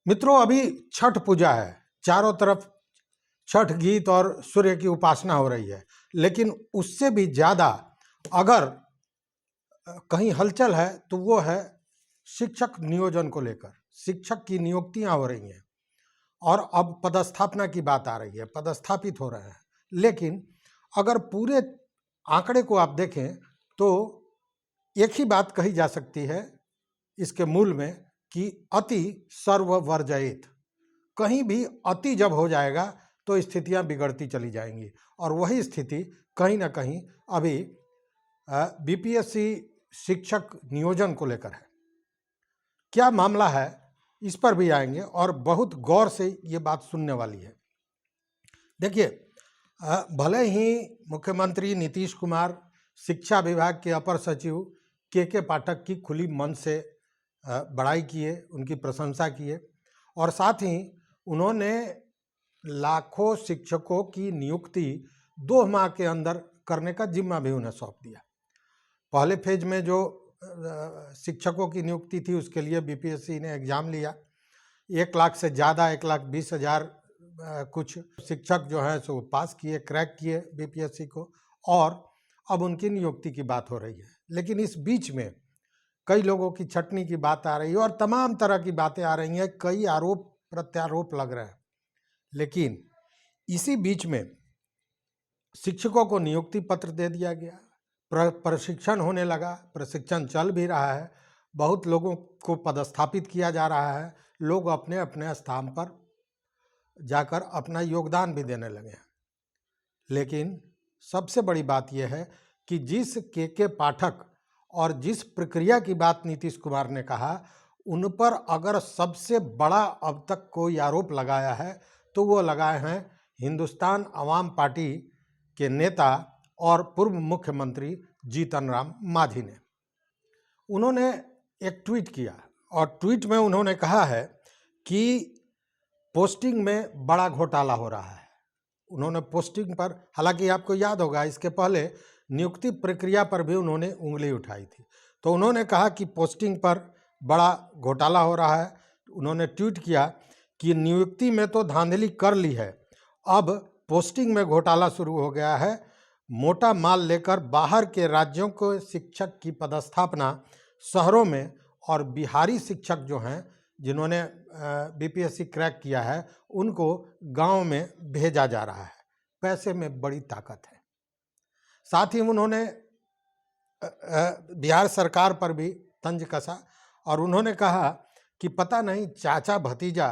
मित्रों, अभी छठ पूजा है। चारों तरफ छठ गीत और सूर्य की उपासना हो रही है, लेकिन उससे भी ज़्यादा अगर कहीं हलचल है तो वो है शिक्षक नियोजन को लेकर। शिक्षक की नियुक्तियां हो रही हैं और अब पदस्थापना की बात आ रही है, पदस्थापित हो रहे हैं। लेकिन अगर पूरे आंकड़े को आप देखें तो एक ही बात कही जा सकती है इसके मूल में कि अति सर्व वर्जयेत। कहीं भी अति जब हो जाएगा तो स्थितियां बिगड़ती चली जाएंगी, और वही स्थिति कहीं ना कहीं अभी बीपीएससी शिक्षक नियोजन को लेकर है। क्या मामला है, इस पर भी आएंगे और बहुत गौर से ये बात सुनने वाली है। देखिए, भले ही मुख्यमंत्री नीतीश कुमार शिक्षा विभाग के अपर सचिव के पाठक की खुली मन से बड़ाई किए, उनकी प्रशंसा किए, और साथ ही उन्होंने लाखों शिक्षकों की नियुक्ति 2 माह के अंदर करने का जिम्मा भी उन्हें सौंप दिया। पहले फेज में जो शिक्षकों की नियुक्ति थी उसके लिए बीपीएससी ने एग्ज़ाम लिया। 1 लाख से ज़्यादा 1,20,000 कुछ शिक्षक जो हैं सो पास किए, क्रैक किए बीपीएससी को, और अब उनकी नियुक्ति की बात हो रही है। लेकिन इस बीच में कई लोगों की छटनी की बात आ रही है और तमाम तरह की बातें आ रही हैं, कई आरोप प्रत्यारोप लग रहे हैं। लेकिन इसी बीच में शिक्षकों को नियुक्ति पत्र दे दिया गया, प्रशिक्षण होने लगा, प्रशिक्षण चल भी रहा है, बहुत लोगों को पदस्थापित किया जा रहा है, लोग अपने अपने स्थान पर जाकर अपना योगदान भी देने लगे हैं। लेकिन सबसे बड़ी बात यह है कि जिस के पाठक और जिस प्रक्रिया की बात नीतीश कुमार ने कहा, उन पर अगर सबसे बड़ा अब तक कोई आरोप लगाया है तो वो लगाए हैं हिंदुस्तान अवाम पार्टी के नेता और पूर्व मुख्यमंत्री जीतन राम मांझी ने। उन्होंने एक ट्वीट किया और ट्वीट में उन्होंने कहा है कि पोस्टिंग में बड़ा घोटाला हो रहा है। उन्होंने पोस्टिंग पर, हालांकि आपको याद होगा इसके पहले नियुक्ति प्रक्रिया पर भी उन्होंने उंगली उठाई थी, तो उन्होंने कहा कि पोस्टिंग पर बड़ा घोटाला हो रहा है। उन्होंने ट्वीट किया कि नियुक्ति में तो धांधली कर ली है, अब पोस्टिंग में घोटाला शुरू हो गया है। मोटा माल लेकर बाहर के राज्यों को शिक्षक की पदस्थापना शहरों में, और बिहारी शिक्षक जो हैं जिन्होंने बीपीएससी क्रैक किया है उनको गांव में भेजा जा रहा है। पैसे में बड़ी ताकत है। साथ ही उन्होंने बिहार सरकार पर भी तंज कसा और उन्होंने कहा कि पता नहीं चाचा भतीजा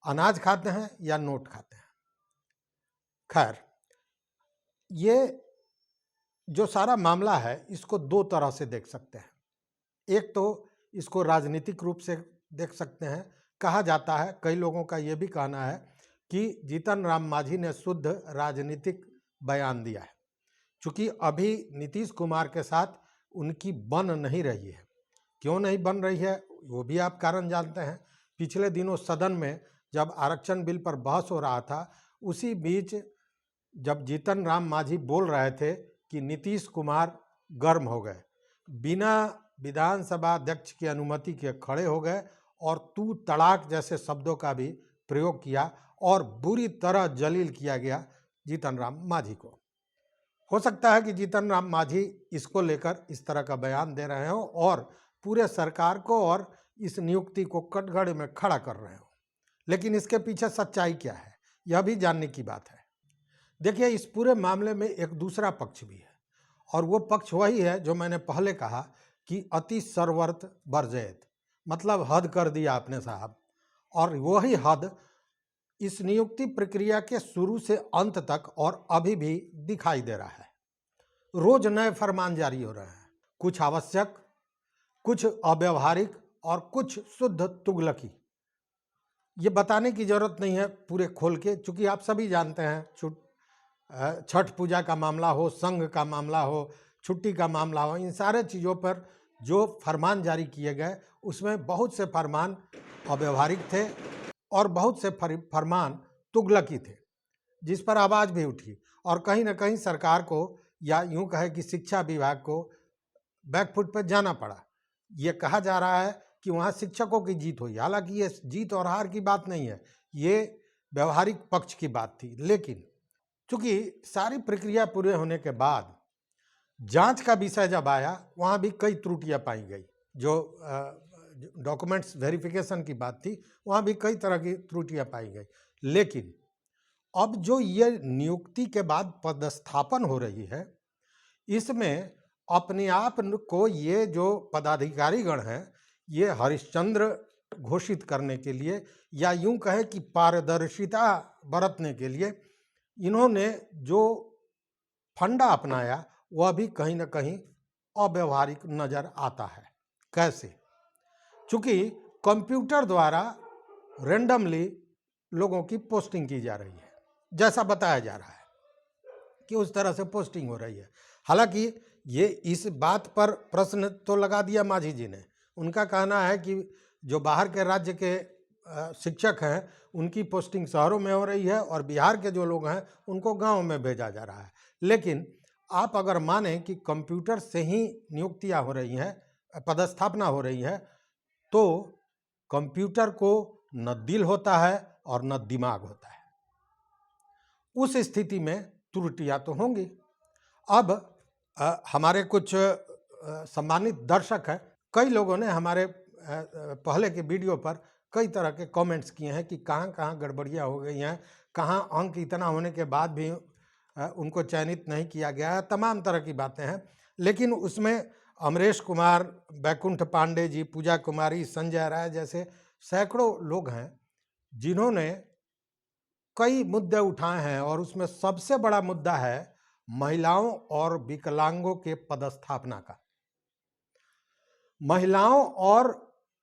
अनाज खाते हैं या नोट खाते हैं। खैर, ये जो सारा मामला है इसको 2 तरह से देख सकते हैं। एक तो इसको राजनीतिक रूप से देख सकते हैं। कहा जाता है, कई लोगों का ये भी कहना है कि जीतन राम मांझी ने शुद्ध राजनीतिक बयान दिया है, क्योंकि अभी नीतीश कुमार के साथ उनकी बन नहीं रही है। क्यों नहीं बन रही है वो भी आप कारण जानते हैं। पिछले दिनों सदन में जब आरक्षण बिल पर बहस हो रहा था, उसी बीच जब जीतन राम मांझी बोल रहे थे कि नीतीश कुमार गर्म हो गए, बिना विधानसभा अध्यक्ष की अनुमति के खड़े हो गए और तू तड़ाक जैसे शब्दों का भी प्रयोग किया और बुरी तरह जलील किया गया जीतन राम मांझी को। हो सकता है कि जीतन राम मांझी इसको लेकर इस तरह का बयान दे रहे हो और पूरे सरकार को और इस नियुक्ति को कटघरे में खड़ा कर रहे हो। लेकिन इसके पीछे सच्चाई क्या है, यह भी जानने की बात है। देखिए, इस पूरे मामले में एक दूसरा पक्ष भी है, और वो पक्ष वही है जो मैंने पहले कहा कि अति सर्वर्थ वर्जयत, मतलब हद कर दिया आपने साहब। और वही हद इस नियुक्ति प्रक्रिया के शुरू से अंत तक और अभी भी दिखाई दे रहा है। रोज नए फरमान जारी हो रहे हैं, कुछ आवश्यक, कुछ अव्यवहारिक और कुछ शुद्ध तुगलकी। ये बताने की जरूरत नहीं है पूरे खोल के, चूँकि आप सभी जानते हैं। छठ पूजा का मामला हो, संघ का मामला हो, छुट्टी का मामला हो, इन सारे चीज़ों पर जो फरमान जारी किए गए उसमें बहुत से फरमान अव्यवहारिक थे और बहुत से फरमान तुगलकी थे, जिस पर आवाज़ भी उठी और कहीं ना कहीं सरकार को, या यूं कहे कि शिक्षा विभाग को बैकफुट पर जाना पड़ा। ये कहा जा रहा है कि वहाँ शिक्षकों की जीत हुई। हालांकि ये जीत और हार की बात नहीं है, ये व्यवहारिक पक्ष की बात थी। लेकिन चूंकि सारी प्रक्रिया पूरे होने के बाद जांच का विषय जब आया, वहाँ भी कई त्रुटियां पाई गई। जो डॉक्यूमेंट्स वेरिफिकेशन की बात थी, वहाँ भी कई तरह की त्रुटियां पाई गई। लेकिन अब जो ये नियुक्ति के बाद पदस्थापन हो रही है, इसमें अपने आप को ये जो पदाधिकारीगण हैं, ये हरिश्चंद्र घोषित करने के लिए, या यूं कहें कि पारदर्शिता बरतने के लिए, इन्होंने जो फंडा अपनाया वह भी कहीं ना कहीं अव्यवहारिक नजर आता है। कैसे? चूंकि कंप्यूटर द्वारा रेंडमली लोगों की पोस्टिंग की जा रही है, जैसा बताया जा रहा है कि उस तरह से पोस्टिंग हो रही है। हालांकि ये इस बात पर प्रश्न तो लगा दिया मांझी जी ने। उनका कहना है कि जो बाहर के राज्य के शिक्षक हैं, उनकी पोस्टिंग शहरों में हो रही है और बिहार के जो लोग हैं उनको गांव में भेजा जा रहा है। लेकिन आप अगर माने कि कंप्यूटर से ही नियुक्तियां हो रही हैं, पदस्थापना हो रही है, तो कंप्यूटर को न दिल होता है और न दिमाग होता है। उस स्थिति में त्रुटियां तो होंगी। अब हमारे कुछ सम्मानित दर्शक हैं, कई लोगों ने हमारे पहले के वीडियो पर कई तरह के कमेंट्स किए हैं कि कहाँ कहाँ गड़बड़ियाँ हो गई हैं, कहाँ अंक इतना होने के बाद भी उनको चयनित नहीं किया गया है, तमाम तरह की बातें हैं। लेकिन उसमें अमरेश कुमार, बैकुंठ पांडे जी, पूजा कुमारी, संजय राय जैसे सैकड़ों लोग हैं जिन्होंने कई मुद्दे उठाए हैं, और उसमें सबसे बड़ा मुद्दा है महिलाओं और विकलांगों के पदस्थापना का। महिलाओं और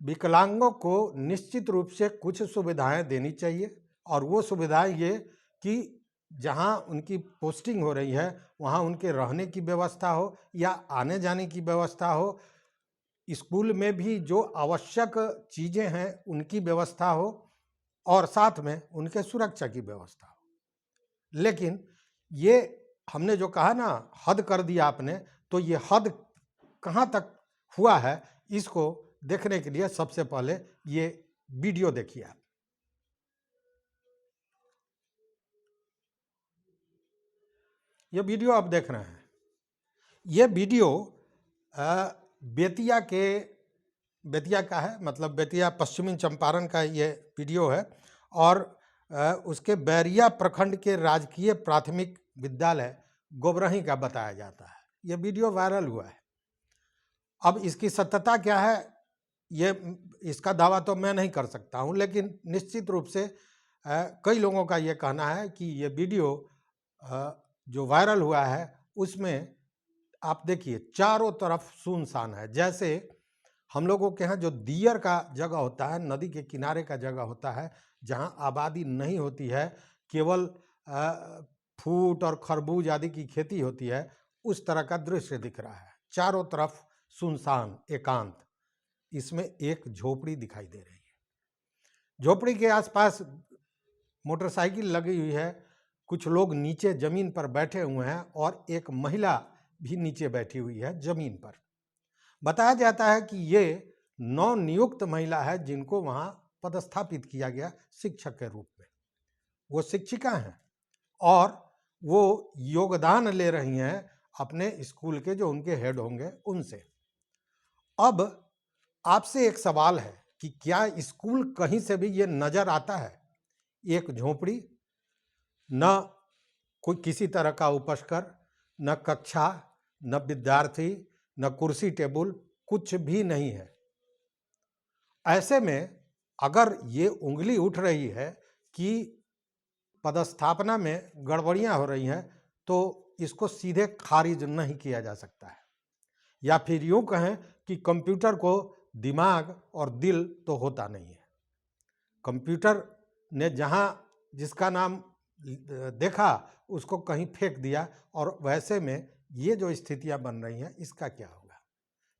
विकलांगों को निश्चित रूप से कुछ सुविधाएं देनी चाहिए, और वो सुविधाएं ये कि जहां उनकी पोस्टिंग हो रही है वहां उनके रहने की व्यवस्था हो या आने जाने की व्यवस्था हो, स्कूल में भी जो आवश्यक चीज़ें हैं उनकी व्यवस्था हो, और साथ में उनके सुरक्षा की व्यवस्था हो। लेकिन ये हमने जो कहा ना, हद कर दिया आपने, तो ये हद कहाँ तक हुआ है इसको देखने के लिए सबसे पहले ये वीडियो देखिए आप। ये वीडियो आप देख रहे हैं, ये वीडियो बेतिया का है, मतलब बेतिया पश्चिमी चंपारण का ये वीडियो है, और उसके बैरिया प्रखंड के राजकीय प्राथमिक विद्यालय गोबरही का बताया जाता है। ये वीडियो वायरल हुआ है। अब इसकी सत्यता क्या है, ये इसका दावा तो मैं नहीं कर सकता हूँ, लेकिन निश्चित रूप से कई लोगों का ये कहना है कि ये वीडियो जो वायरल हुआ है उसमें आप देखिए चारों तरफ सुनसान है। जैसे हम लोगों के यहाँ जो दियर का जगह होता है, नदी के किनारे का जगह होता है, जहाँ आबादी नहीं होती है, केवल फूट और खरबूज आदि की खेती होती है, उस तरह का दृश्य दिख रहा है। चारों तरफ सुनसान, एकांत। इसमें एक झोपड़ी दिखाई दे रही है। झोपड़ी के आसपास मोटरसाइकिल लगी हुई है, कुछ लोग नीचे जमीन पर बैठे हुए हैं, और एक महिला भी नीचे बैठी हुई है जमीन पर। बताया जाता है कि ये नवनियुक्त महिला है जिनको वहां पदस्थापित किया गया शिक्षक के रूप में। वो शिक्षिका हैं और वो योगदान ले रही हैं अपने स्कूल के जो उनके हेड होंगे उनसे। अब आपसे एक सवाल है कि क्या स्कूल कहीं से भी ये नजर आता है? एक झोपड़ी, न कोई किसी तरह का उपस्कर, न कक्षा, न विद्यार्थी, न कुर्सी टेबल, कुछ भी नहीं है। ऐसे में अगर ये उंगली उठ रही है कि पदस्थापना में गड़बड़ियां हो रही हैं, तो इसको सीधे खारिज नहीं किया जा सकता है। या फिर यूं कहें कि कंप्यूटर को दिमाग और दिल तो होता नहीं है। कंप्यूटर ने जहां जिसका नाम देखा उसको कहीं फेंक दिया, और वैसे में ये जो स्थितियां बन रही हैं इसका क्या होगा?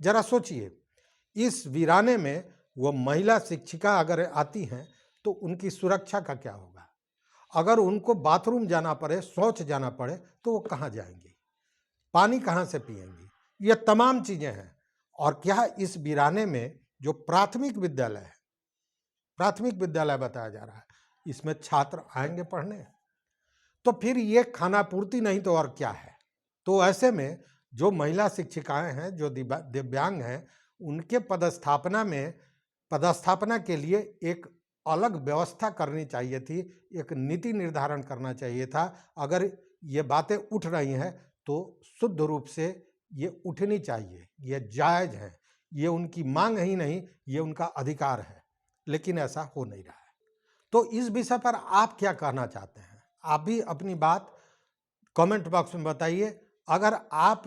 जरा सोचिए, इस वीराने में वो महिला शिक्षिका अगर आती हैं तो उनकी सुरक्षा का क्या होगा? अगर उनको बाथरूम जाना पड़े, शौच जाना पड़े, तो वो कहाँ जाएंगी? पानी कहाँ से पिएंगी? ये तमाम चीज़ें हैं। और क्या इस वीराने में जो प्राथमिक विद्यालय बताया जा रहा है, इसमें छात्र आएंगे पढ़ने, तो फिर ये खानापूर्ति नहीं तो और क्या है। तो ऐसे में जो महिला शिक्षिकाएं हैं, जो दिव्यांग हैं, उनके पदस्थापना के लिए एक अलग व्यवस्था करनी चाहिए थी, एक नीति निर्धारण करना चाहिए था। अगर ये बातें उठ रही हैं तो शुद्ध रूप से ये उठनी चाहिए, ये जायज़ है, ये उनकी मांग ही नहीं, ये उनका अधिकार है, लेकिन ऐसा हो नहीं रहा है। तो इस विषय पर आप क्या कहना चाहते हैं? आप भी अपनी बात कमेंट बॉक्स में बताइए। अगर आप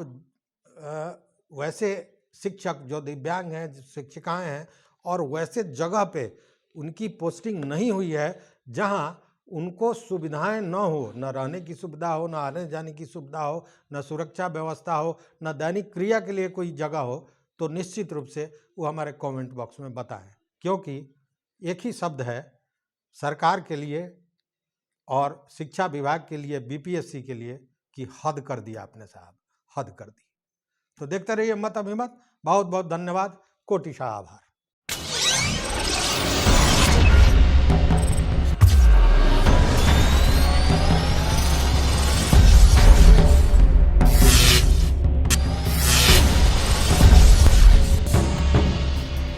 वैसे शिक्षक जो दिव्यांग हैं, शिक्षिकाएं हैं, और वैसे जगह पे उनकी पोस्टिंग नहीं हुई है जहां उनको सुविधाएं न हो, न रहने की सुविधा हो, न आने जाने की सुविधा हो, न सुरक्षा व्यवस्था हो, न दैनिक क्रिया के लिए कोई जगह हो, तो निश्चित रूप से वो हमारे कमेंट बॉक्स में बताएं। क्योंकि एक ही शब्द है सरकार के लिए और शिक्षा विभाग के लिए, बीपीएससी के लिए, कि हद कर दिया आपने साहब, हद कर दी। तो देखते रहिए मत अभिमत। बहुत बहुत धन्यवाद, कोटिशाह आभार।